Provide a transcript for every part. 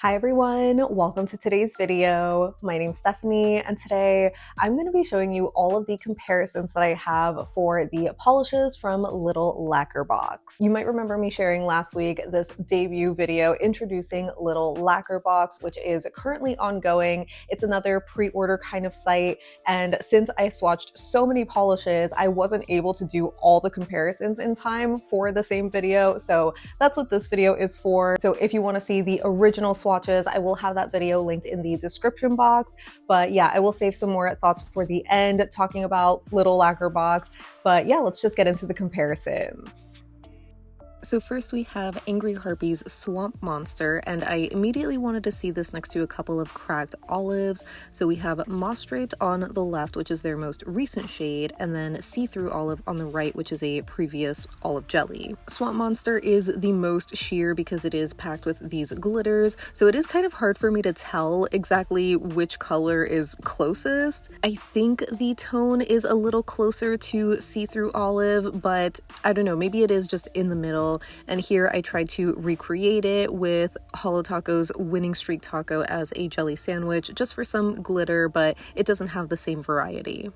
Hi everyone, welcome to today's video. My name's Stephanie and today I'm going to be showing you all of the comparisons that I have for the polishes from Little Lacquer box. You might remember me sharing last week this debut video introducing Little Lacquer box, which is currently ongoing. It's another pre-order kind of site, and since I swatched so many polishes, I wasn't able to do all the comparisons in time for the same video, so that's what this video is for. So if you want to see the original swatches, I will have that video linked in the description box. But yeah, I will save some more thoughts for the end talking about Little Lacquer box. But yeah, let's just get into the comparisons. So first we have Angry Harpy's Swamp Monster, and I immediately wanted to see this next to a couple of cracked olives. So we have Moss Draped on the left, which is their most recent shade, and then See-Through Olive on the right, which is a previous olive jelly. Swamp Monster is the most sheer because it is packed with these glitters, so it is kind of hard for me to tell exactly which color is closest. I think the tone is a little closer to See-Through Olive, but I don't know, maybe it is just in the middle. And here I tried to recreate it with Holo Taco's Winning Streak Taco as a jelly sandwich, just for some glitter, but it doesn't have the same variety.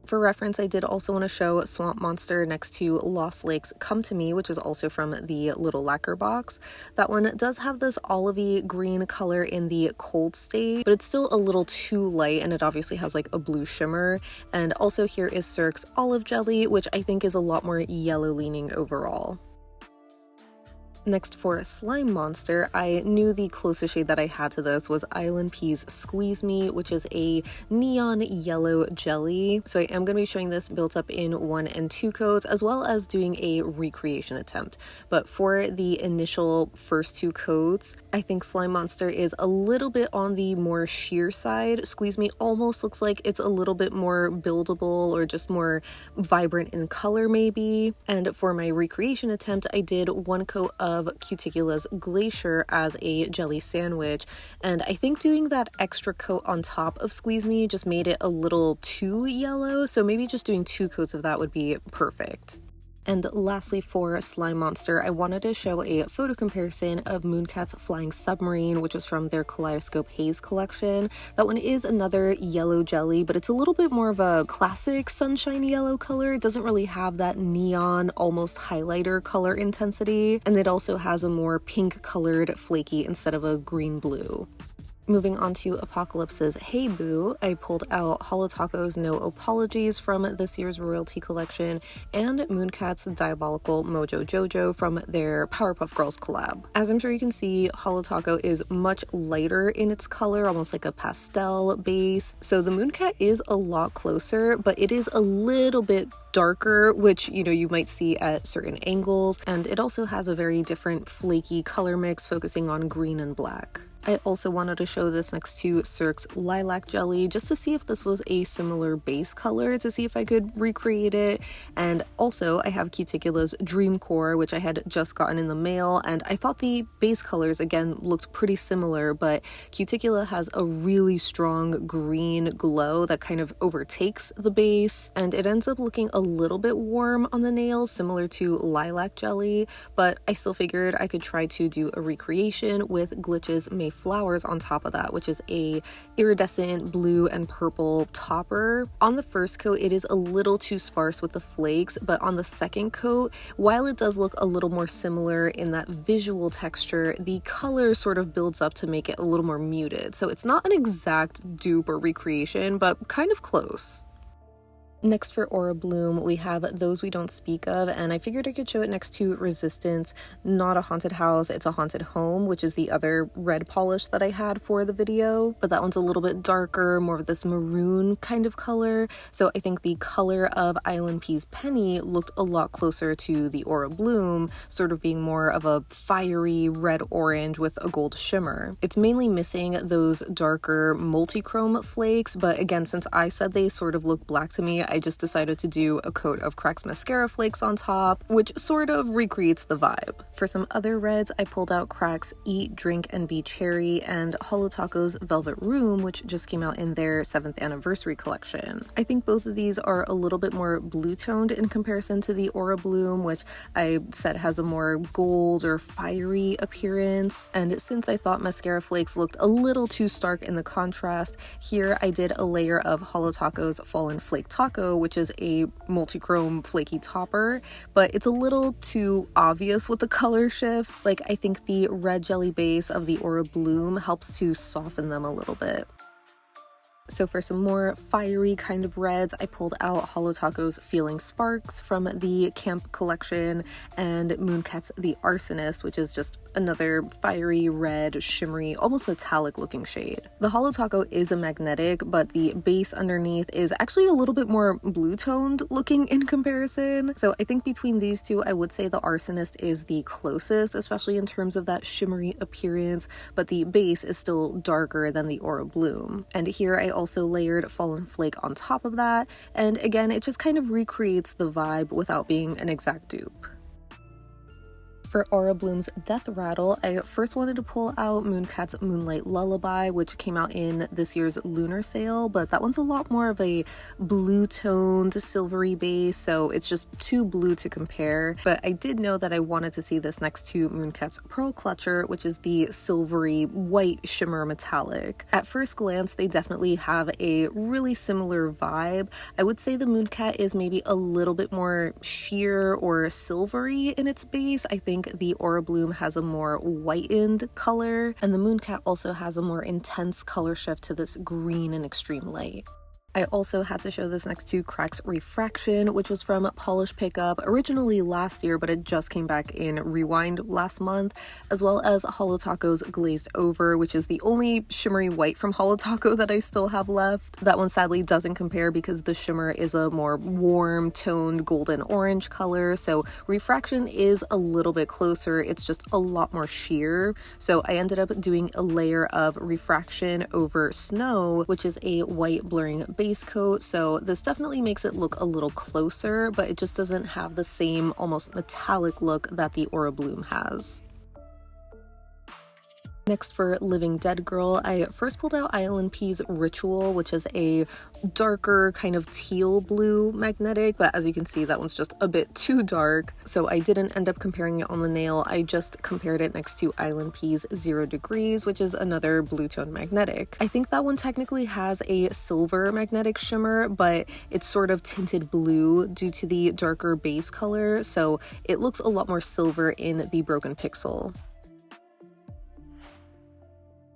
For reference, I did also want to show Swamp Monster next to Lost Lake's Come To Me, which is also from the Little Lacquer box. That one does have this olivey green color in the cold state, but it's still a little too light, and it obviously has like a blue shimmer. And also here is Cirque's Olive Jelly, which I think is a lot more yellow leaning overall. Next, for Slime Monster, I knew the closest shade that I had to this was ILNP's Squeeze Me, which is a neon yellow jelly. So I am going to be showing this built up in 1 and 2 coats, as well as doing a recreation attempt. But for the initial first 2 coats, I think Slime Monster is a little bit on the more sheer side. Squeeze Me almost looks like it's a little bit more buildable or just more vibrant in color maybe. And for my recreation attempt, I did 1 coat of Cuticula's Glacier as a jelly sandwich, and I think doing that extra coat on top of Squeeze Me just made it a little too yellow, so maybe just doing 2 coats of that would be perfect. And lastly, for Slime Monster, I wanted to show a photo comparison of Mooncat's Flying Submarine, which was from their Kaleidoscope Haze collection. That one is another yellow jelly, but it's a little bit more of a classic sunshine yellow color. It doesn't really have that neon, almost highlighter color intensity, and it also has a more pink colored flaky instead of a green-blue. Moving on to Apocalypse's Hey Boo, I pulled out Holo Taco's No Opalogies from this year's Royalty collection and Mooncat's Diabolical Mojo Jojo from their Powerpuff Girls collab. As I'm sure you can see, Holo Taco is much lighter in its color, almost like a pastel base. So the Mooncat is a lot closer, but it is a little bit darker, which you might see at certain angles, and it also has a very different flaky color mix focusing on green and black. I also wanted to show this next to Cirque's Lilac Jelly just to see if this was a similar base color, to see if I could recreate it. And also I have Cuticula's Dreamcore, which I had just gotten in the mail, and I thought the base colors again looked pretty similar, but Cuticula has a really strong green glow that kind of overtakes the base, and it ends up looking a little bit warm on the nails, similar to Lilac Jelly, but I still figured I could try to do a recreation with Glitch's May Flowers on top of that, which is a iridescent blue and purple topper. On the first coat, it is a little too sparse with the flakes, but on the second coat, while it does look a little more similar in that visual texture, the color sort of builds up to make it a little more muted. So it's not an exact dupe or recreation, but kind of close. Next, for Aura Bloom, we have Those We Don't Speak Of, and I figured I could show it next to Resistance, Not a Haunted House, It's a Haunted Home, which is the other red polish that I had for the video, but that one's a little bit darker, more of this maroon kind of color, so I think the color of ILNP's Penny looked a lot closer to the Aura Bloom, sort of being more of a fiery red-orange with a gold shimmer. It's mainly missing those darker multi-chrome flakes, but again, since I said they sort of look black to me, but I just decided to do a coat of Crack's Mascara Flakes on top, which sort of recreates the vibe. For some other reds, I pulled out Crack's Eat, Drink, and Be Cherry and Holo Taco's Velvet Room, which just came out in their 7th anniversary collection. I think both of these are a little bit more blue-toned in comparison to the Aura Bloom, which I said has a more gold or fiery appearance. And since I thought Mascara Flakes looked a little too stark in the contrast, here I did a layer of Holo Taco's Fallen Flake Taco, which is a multi-chrome flaky topper, but it's a little too obvious with the color shifts. Like, I think the red jelly base of the Aura Bloom helps to soften them a little bit. So for some more fiery kind of reds, I pulled out Holo Taco's Feeling Sparks from the Camp collection and Mooncat's The Arsonist, which is just another fiery red, shimmery, almost metallic looking shade. The Holo Taco is a magnetic, but the base underneath is actually a little bit more blue toned looking in comparison. So I think between these two, I would say the Arsonist is the closest, especially in terms of that shimmery appearance, but the base is still darker than the Aura Bloom. And here I also layered Fallen Flake on top of that, and again, it just kind of recreates the vibe without being an exact dupe. For Aura Bloom's Death Rattle, I first wanted to pull out Mooncat's Moonlight Lullaby, which came out in this year's lunar sale, but that one's a lot more of a blue-toned, silvery base, so it's just too blue to compare. But I did know that I wanted to see this next to Mooncat's Pearl Clutcher, which is the silvery white shimmer metallic. At first glance, they definitely have a really similar vibe. I would say the Mooncat is maybe a little bit more sheer or silvery in its base. I think the Aura Bloom has a more whitened color, and the Mooncat also has a more intense color shift to this green and extreme light. I also had to show this next to Crack's Refraction, which was from Polish Pickup originally last year, but it just came back in Rewind last month, as well as Holo Taco's Glazed Over, which is the only shimmery white from Holo Taco that I still have left. That one sadly doesn't compare because the shimmer is a more warm toned golden orange color, so Refraction is a little bit closer, it's just a lot more sheer. So I ended up doing a layer of Refraction over Snow, which is a white blurring base coat, so this definitely makes it look a little closer, but it just doesn't have the same almost metallic look that the Aura Bloom has. Next for Living Dead Girl, I first pulled out ILNP's Ritual, which is a darker kind of teal blue magnetic, but as you can see, that one's just a bit too dark, so I didn't end up comparing it on the nail. I just compared it next to ILNP's 0 Degrees, which is another blue tone magnetic. I think that one technically has a silver magnetic shimmer, but it's sort of tinted blue due to the darker base color, so it looks a lot more silver in the Broken Pixel.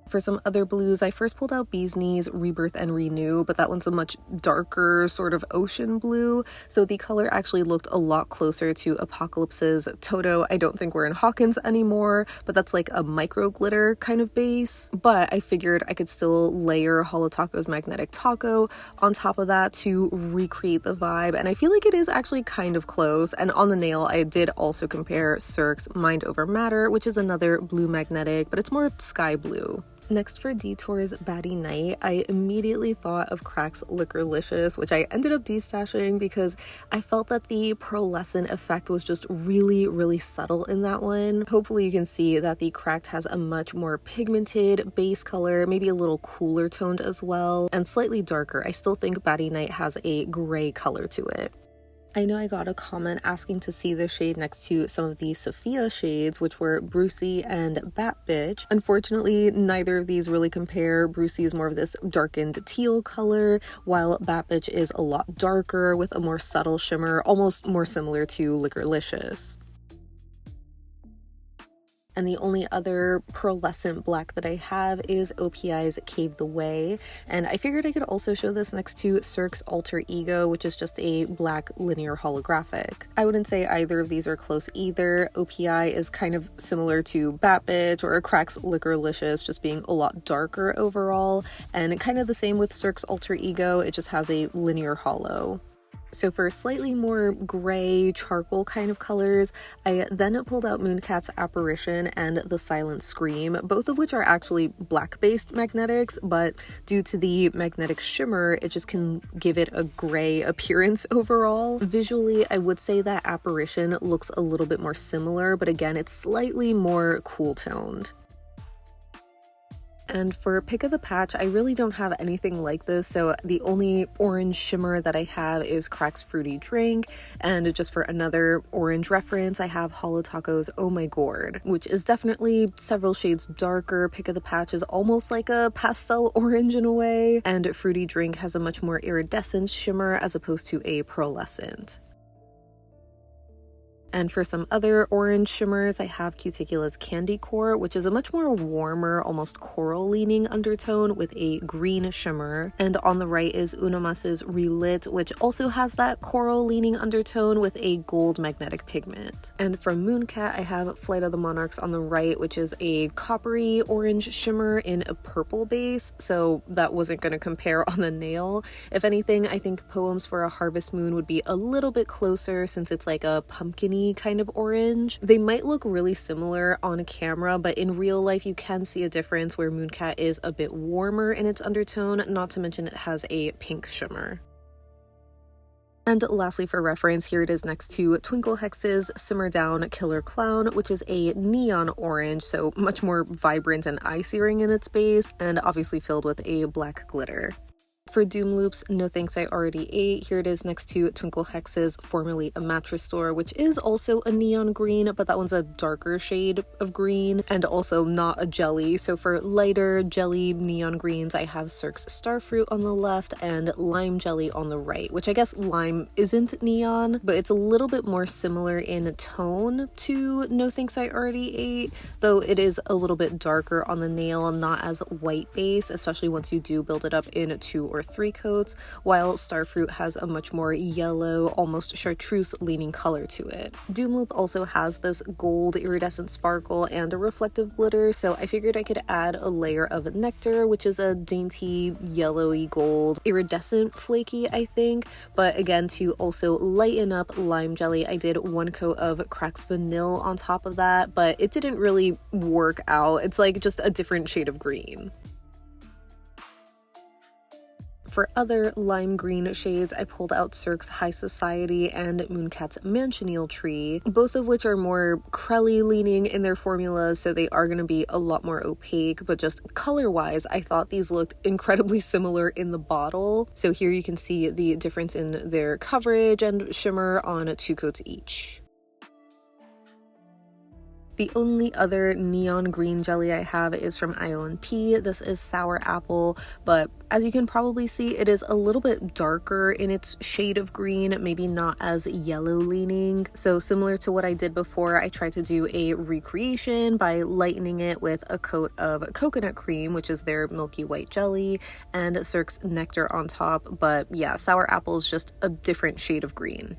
For some other blues, I first pulled out Bee's Knees, Rebirth, and Renew, but that one's a much darker sort of ocean blue, so the color actually looked a lot closer to Apocalypse's Toto. I don't think we're in Hawkins anymore, but that's like a micro glitter kind of base, but I figured I could still layer Holo Taco's Magnetic Taco on top of that to recreate the vibe, and I feel like it is actually kind of close. And on the nail, I did also compare Cirque's Mind Over Matter, which is another blue magnetic, but it's more sky blue. Next for Detour's Baddie Night, I immediately thought of Crack's Licker-licious, which I ended up destashing because I felt that the pearlescent effect was just really subtle in that one. Hopefully you can see that the Cracked has a much more pigmented base color, maybe a little cooler toned as well, and slightly darker. I still think Baddie Night has a gray color to it. I know I got a comment asking to see the shade next to some of the Sophia shades, which were Brucey and Bat Bitch. Unfortunately, neither of these really compare. Brucey is more of this darkened teal color, while Bat Bitch is a lot darker with a more subtle shimmer, almost more similar to Licker-licious. And the only other pearlescent black that I have is OPI's Cave the Way, and I figured I could also show this next to Cirque's Alter Ego, which is just a black linear holographic. I wouldn't say either of these are close either. OPI is kind of similar to Bat Bitch or Crack's Licker-licious, just being a lot darker overall, and kind of the same with Cirque's Alter Ego, it just has a linear hollow. So for slightly more gray charcoal kind of colors, I then pulled out Mooncat's Apparition and the Silent Scream, both of which are actually black-based magnetics, but due to the magnetic shimmer, it just can give it a gray appearance overall. Visually, I would say that Apparition looks a little bit more similar, but again, it's slightly more cool-toned. And for Pick of the Patch, I really don't have anything like this, so the only orange shimmer that I have is Crack's Fruity Drink, and just for another orange reference, I have Holo Taco's Oh My Gourd, which is definitely several shades darker. Pick of the Patch is almost like a pastel orange in a way, and Fruity Drink has a much more iridescent shimmer as opposed to a pearlescent. And for some other orange shimmers, I have Cuticula's Candy Core, which is a much more warmer, almost coral-leaning undertone with a green shimmer. And on the right is Unomas's Relit, which also has that coral-leaning undertone with a gold magnetic pigment. And from Mooncat, I have Flight of the Monarchs on the right, which is a coppery orange shimmer in a purple base, so that wasn't going to compare on the nail. If anything, I think Poems for a Harvest Moon would be a little bit closer since it's like a pumpkin-y kind of orange. They might look really similar on camera, but in real life you can see a difference where Mooncat is a bit warmer in its undertone, not to mention it has a pink shimmer. And lastly, for reference, here it is next to Twinkle Hex's Simmer Down Killer Clown, which is a neon orange, so much more vibrant and eye-searing in its base, and obviously filled with a black glitter. For Doom Loops, No Thanks I Already Ate, here it is next to Twinkle Hex's Formerly a Mattress Store, which is also a neon green, but that one's a darker shade of green and also not a jelly. So for lighter jelly neon greens, I have Cirque's Starfruit on the left and Lime Jelly on the right, which I guess lime isn't neon, but it's a little bit more similar in tone to No Thanks I Already Ate, though it is a little bit darker on the nail, not as white base, especially once you do build it up in 2 or 3 coats, while Starfruit has a much more yellow, almost chartreuse leaning color to it. Doomloop also has this gold iridescent sparkle and a reflective glitter, so I figured I could add a layer of Nectar, which is a dainty yellowy gold iridescent flaky, I think, but again, to also lighten up Lime Jelly, I did 1 coat of Crack's Vanille on top of that, but it didn't really work out. It's like just a different shade of green. For other lime green shades, I pulled out Cirque's High Society and Mooncat's Manchineel Tree, both of which are more crelly leaning in their formulas, so they are going to be a lot more opaque, but just color-wise, I thought these looked incredibly similar in the bottle. So here you can see the difference in their coverage and shimmer on 2 coats each. The only other neon green jelly I have is from ILNP. This is Sour Apple, but as you can probably see, it is a little bit darker in its shade of green, maybe not as yellow leaning. So similar to what I did before, I tried to do a recreation by lightening it with a coat of coconut cream, which is their milky white jelly, and Cirque's Nectar on top. But yeah, Sour Apple is just a different shade of green.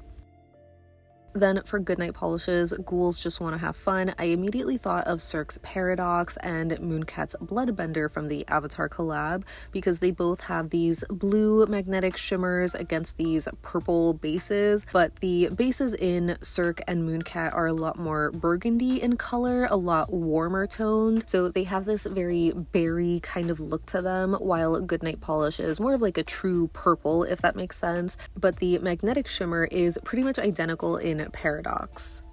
Then for Goodnight Polishes, Ghouls Just Want to Have Fun, I immediately thought of Cirque's Paradox and Mooncat's Bloodbender from the Avatar collab, because they both have these blue magnetic shimmers against these purple bases, but the bases in Cirque and Mooncat are a lot more burgundy in color, a lot warmer toned, so they have this very berry kind of look to them, while Goodnight Polish is more of like a true purple, if that makes sense, but the magnetic shimmer is pretty much identical in Paradox.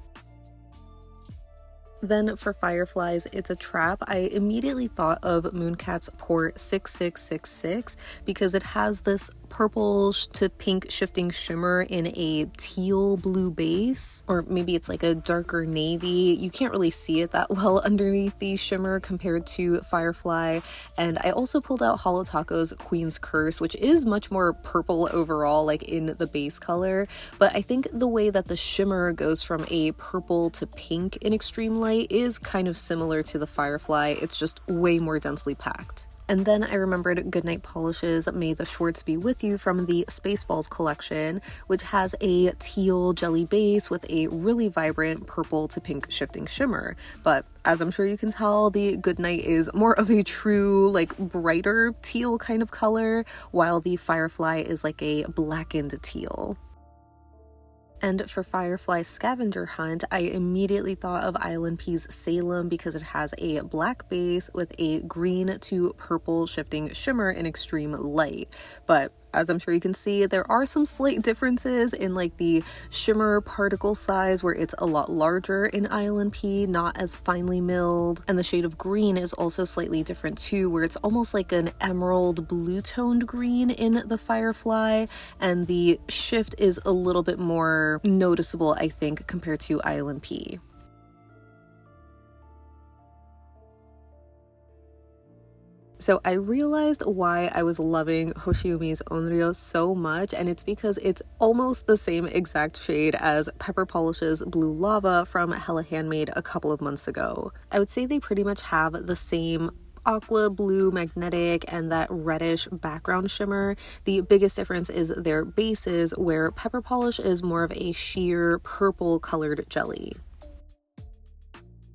Then for Fireflies, It's a Trap, I immediately thought of Mooncat's Port 6666 because it has this purple to pink shifting shimmer in a teal blue base, or maybe it's like a darker navy. You can't really see it that well underneath the shimmer compared to Firefly. And I also pulled out Holo Taco's Queen's Curse, which is much more purple overall, like in the base color, but I think the way that the shimmer goes from a purple to pink in extreme light is kind of similar to the Firefly. It's just way more densely packed. And then I remembered Goodnight Polish's May the Schwartz Be With You from the Spaceballs collection, which has a teal jelly base with a really vibrant purple to pink shifting shimmer. But as I'm sure you can tell, the Goodnight is more of a true, like, brighter teal kind of color, while the Firefly is like a blackened teal. And for Firefly Scavenger Hunt, I immediately thought of ILNP's Salem because it has a black base with a green to purple shifting shimmer in extreme light. But as I'm sure you can see, there are some slight differences in like the shimmer particle size, where it's a lot larger in ILNP, not as finely milled. And the shade of green is also slightly different too, where it's almost like an emerald blue toned green in the Firefly, and the shift is a little bit more noticeable, I think, compared to ILNP. So I realized why I was loving Hoshiumi's Onryo so much, and it's because it's almost the same exact shade as Pepper Polish's Blue Lava from Hella Handmade a couple of months ago. I would say they pretty much have the same aqua blue magnetic and that reddish background shimmer. The biggest difference is their bases, where Pepper Polish is more of a sheer purple colored jelly.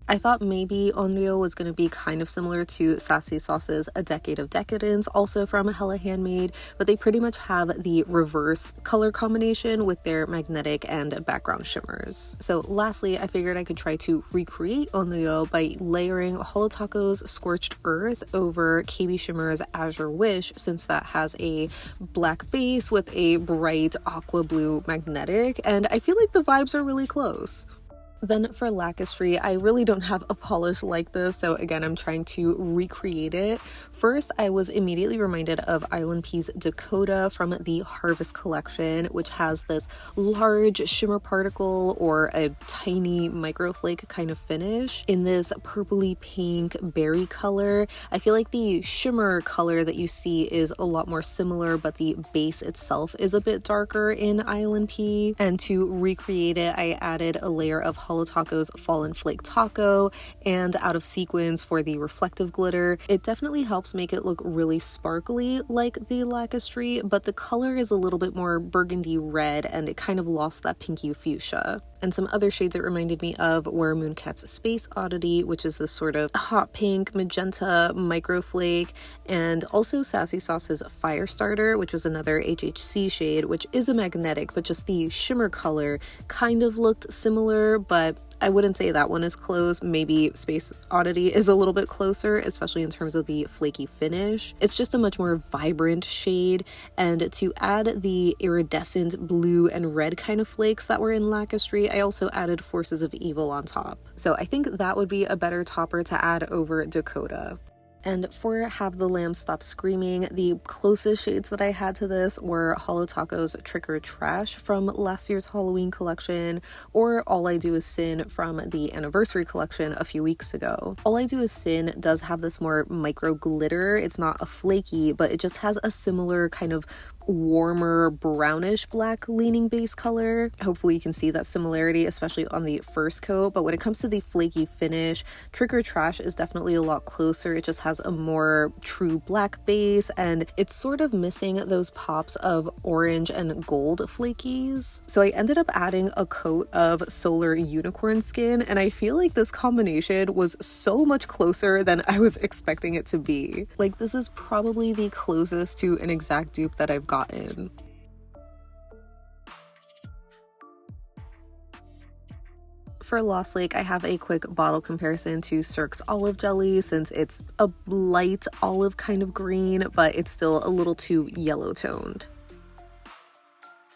I thought maybe Onryo was going to be kind of similar to Sassy Sauce's A Decade of Decadence, also from Hella Handmade, but they pretty much have the reverse color combination with their magnetic and background shimmers. So lastly, I figured I could try to recreate Onryo by layering Holotaco's Scorched Earth over KBShimmer's Azure Wish, since that has a black base with a bright aqua blue magnetic, and I feel like the vibes are really close. Then for Lacquer, I really don't have a polish like this, so again, I'm trying to recreate it. First, I was immediately reminded of ILNP's Dakota from the Harvest collection, which has this large shimmer particle or a tiny microflake kind of finish in this purpley pink berry color. I feel like the shimmer color that you see is a lot more similar, but the base itself is a bit darker in ILNP. And to recreate it, I added a layer of Holotaco's Fallen Flake Taco and Out of Sequence for the reflective glitter. It definitely helps make it look really sparkly like the Lacquer, but the color is a little bit more burgundy red and it kind of lost that pinky fuchsia. And some other shades it reminded me of were Mooncat's Space Oddity, which is this sort of hot pink magenta microflake, and also Sassy Sauce's Firestarter, which was another HHC shade, which is a magnetic, but just the shimmer color kind of looked similar, but I wouldn't say that one is close. Maybe Space Oddity is a little bit closer, especially in terms of the flaky finish. It's just a much more vibrant shade, and to add the iridescent blue and red kind of flakes that were in Lacquer, I also added Forces of Evil on top. So I think that would be a better topper to add over Dakota. And for Have the Lamb Stop Screaming, the closest shades that I had to this were Holotaco's Trick or Trash from last year's Halloween collection, or All I Do Is Sin from the anniversary collection a few weeks ago. All I Do Is Sin does have this more micro glitter. It's not a flaky, but it just has a similar kind of warmer brownish black leaning base color. Hopefully you can see that similarity, especially on the first coat, but when it comes to the flaky finish, Trick or Trash is definitely a lot closer. It just has a more true black base, and it's sort of missing those pops of orange and gold flakies. So I ended up adding a coat of Solar Unicorn Skin, and I feel like this combination was so much closer than I was expecting it to be. Like, this is probably the closest to an exact dupe that I've gotten. For Lost Lake, I have a quick bottle comparison to Cirque's olive jelly, since it's a light olive kind of green, but it's still a little too yellow toned.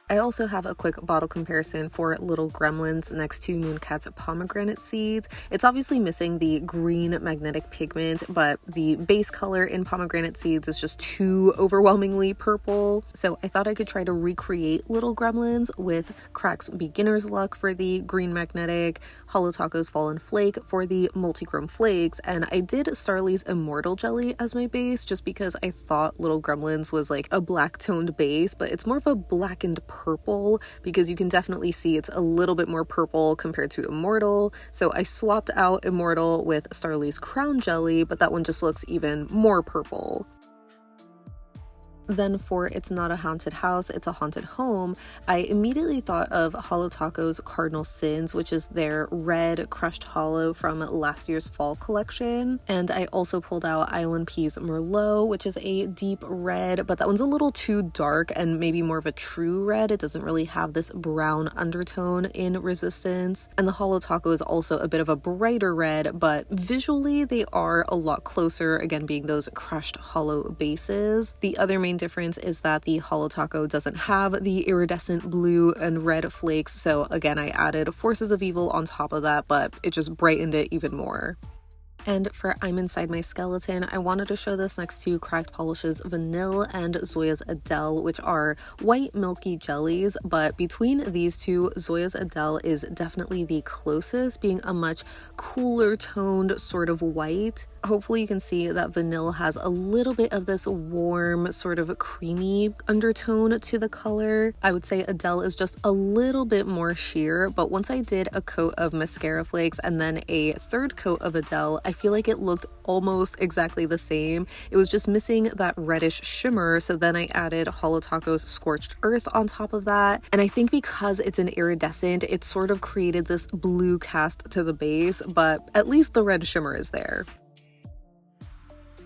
I also have a quick bottle comparison for Little Gremlins next to Mooncat's Pomegranate Seeds. It's obviously missing the green magnetic pigment, but the base color in Pomegranate Seeds is just too overwhelmingly purple. So I thought I could try to recreate Little Gremlins with Crack's Beginner's Luck for the green magnetic, Holotaco's Fallen Flake for the multichrome flakes, and I did Starrily Immortal Jelly as my base just because I thought Little Gremlins was like a black toned base, but it's more of a blackened purple because you can definitely see it's a little bit more purple compared to Immortal. So I swapped out Immortal with Starrily Crown Jelly, but that one just looks even more purple. Then for It's Not a Haunted House, It's a Haunted Home, I immediately thought of Holo Taco's Cardinal Sins, which is their red crushed holo from last year's fall collection. And I also pulled out ILNP's Merlot, which is a deep red, but that one's a little too dark and maybe more of a true red. It doesn't really have this brown undertone in Resistance. And the Holo Taco is also a bit of a brighter red, but visually they are a lot closer, again being those crushed holo bases. The other main difference is that the Holo Taco doesn't have the iridescent blue and red flakes, so again I added Forces of Evil on top of that, but it just brightened it even more. And for I'm Inside My Skeleton, I wanted to show this next to Cracked Polish's Vanille and Zoya's Adele, which are white milky jellies, but between these two, Zoya's Adele is definitely the closest, being a much cooler toned sort of white. Hopefully you can see that Vanille has a little bit of this warm, sort of creamy undertone to the color. I would say Adele is just a little bit more sheer, but once I did a coat of Mascara Flakes and then a third coat of Adele, I feel like it looked almost exactly the same. It was just missing that reddish shimmer, so then I added Holo Taco's Scorched Earth on top of that. And I think because it's an iridescent, it sort of created this blue cast to the base, but at least the red shimmer is there.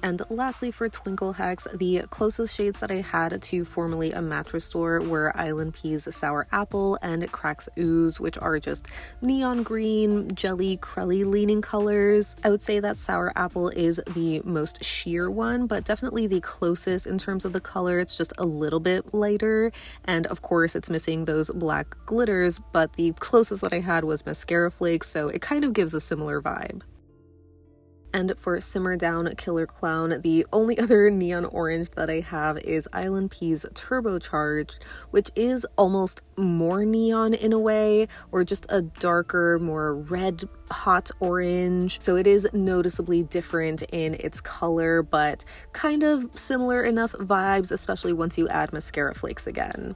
And lastly, for Twinkle Hex, the closest shades that I had to formerly a mattress store were ILNP's Sour Apple and Cracks Ooze, which are just neon green, jelly, crelly leaning colors. I would say that Sour Apple is the most sheer one, but definitely the closest in terms of the color. It's just a little bit lighter, and of course it's missing those black glitters, but the closest that I had was Mascara Flakes, so it kind of gives a similar vibe. And for Simmer Down Killer Clown, the only other neon orange that I have is ILNP's Turbocharged, which is almost more neon in a way, or just a darker, more red hot orange. So it is noticeably different in its color, but kind of similar enough vibes, especially once you add Mascara Flakes again.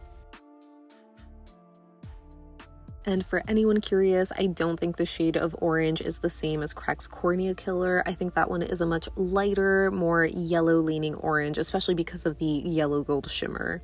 And for anyone curious, I don't think the shade of orange is the same as Crack's Cornea Killer. I think that one is a much lighter, more yellow-leaning orange, especially because of the yellow gold shimmer.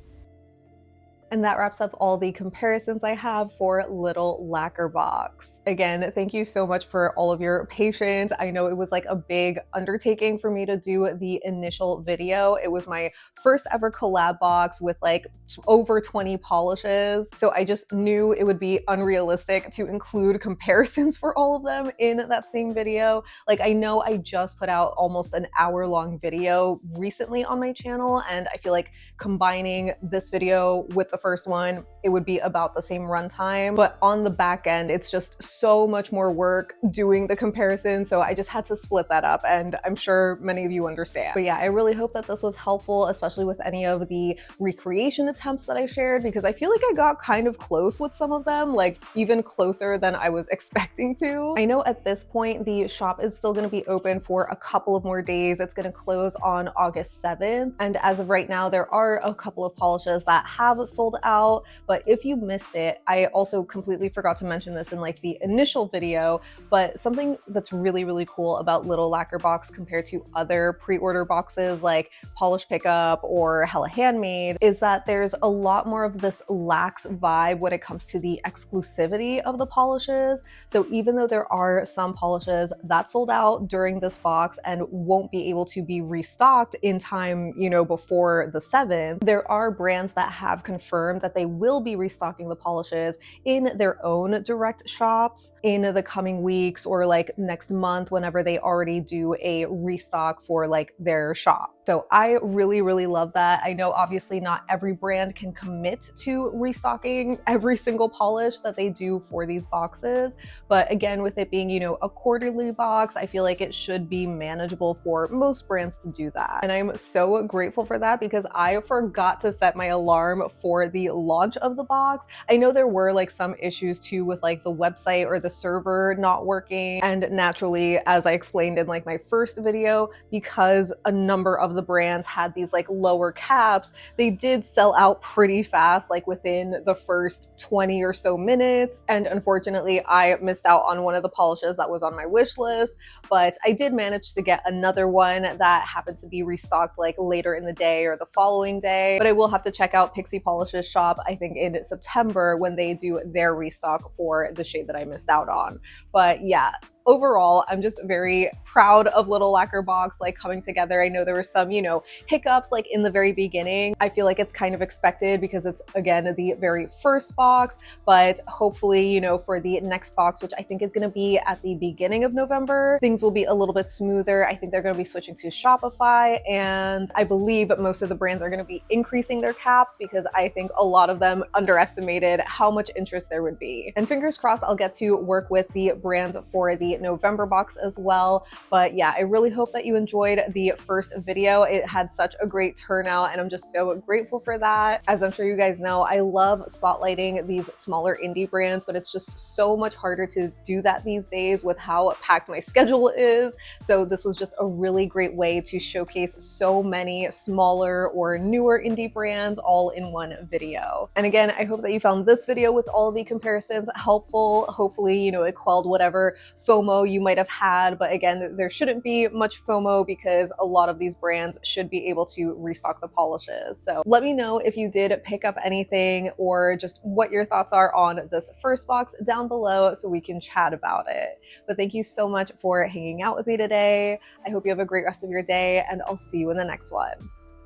And that wraps up all the comparisons I have for Little Lacquer Box. Again, thank you so much for all of your patience. I know it was like a big undertaking for me to do the initial video. It was my first ever collab box with like over 20 polishes. So I just knew it would be unrealistic to include comparisons for all of them in that same video. Like, I know I just put out almost an hour-long video recently on my channel, and I feel like combining this video with the first one, it would be about the same runtime. But on the back end, it's just so much more work doing the comparison, so I just had to split that up, and I'm sure many of you understand. But yeah, I really hope that this was helpful, especially with any of the recreation attempts that I shared, because I feel like I got kind of close with some of them, like even closer than I was expecting to. I know at this point the shop is still going to be open for a couple of more days. It's going to close on August 7th, and as of right now there are a couple of polishes that have sold out. But if you missed it, I also completely forgot to mention this in like the initial video, but something that's really, really cool about Little Lacquer Box compared to other pre-order boxes like Polish Pickup or Hella Handmade is that there's a lot more of this lax vibe when it comes to the exclusivity of the polishes. So even though there are some polishes that sold out during this box and won't be able to be restocked in time, you know, before the 7th, there are brands that have confirmed that they will be restocking the polishes in their own direct shops in the coming weeks or like next month whenever they already do a restock for like their shop. So I really, really love that. I know obviously not every brand can commit to restocking every single polish that they do for these boxes. But again, with it being, you know, a quarterly box, I feel like it should be manageable for most brands to do that. And I'm so grateful for that because I forgot to set my alarm for the launch of the box. I know there were like some issues too with like the website or the server not working. And naturally, as I explained in like my first video, because a number of the brands had these like lower caps, they did sell out pretty fast, like within the first 20 or so minutes. And unfortunately, I missed out on one of the polishes that was on my wish list, but I did manage to get another one that happened to be restocked like later in the day or the following day. But I will have to check out Pixie Polish's shop, I think in September, when they do their restock for the shade that I missed out on. But yeah, overall, I'm just very proud of Little Lacquer Box like coming together. I know there were some, you know, hiccups like in the very beginning. I feel like it's kind of expected because it's, again, the very first box, but hopefully, you know, for the next box, which I think is going to be at the beginning of November, things will be a little bit smoother. I think they're going to be switching to Shopify, and I believe most of the brands are going to be increasing their caps because I think a lot of them underestimated how much interest there would be. And fingers crossed, I'll get to work with the brands for the November box as well. But yeah, I really hope that you enjoyed the first video. It had such a great turnout and I'm just so grateful for that. As I'm sure you guys know, I love spotlighting these smaller indie brands, but it's just so much harder to do that these days with how packed my schedule is. So this was just a really great way to showcase so many smaller or newer indie brands all in one video. And again, I hope that you found this video with all the comparisons helpful. Hopefully, you know, it quelled whatever FOMO you might have had, but again, there shouldn't be much FOMO because a lot of these brands should be able to restock the polishes. So let me know if you did pick up anything or just what your thoughts are on this first box down below so we can chat about it. But thank you so much for hanging out with me today. I hope you have a great rest of your day and I'll see you in the next one.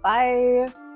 Bye!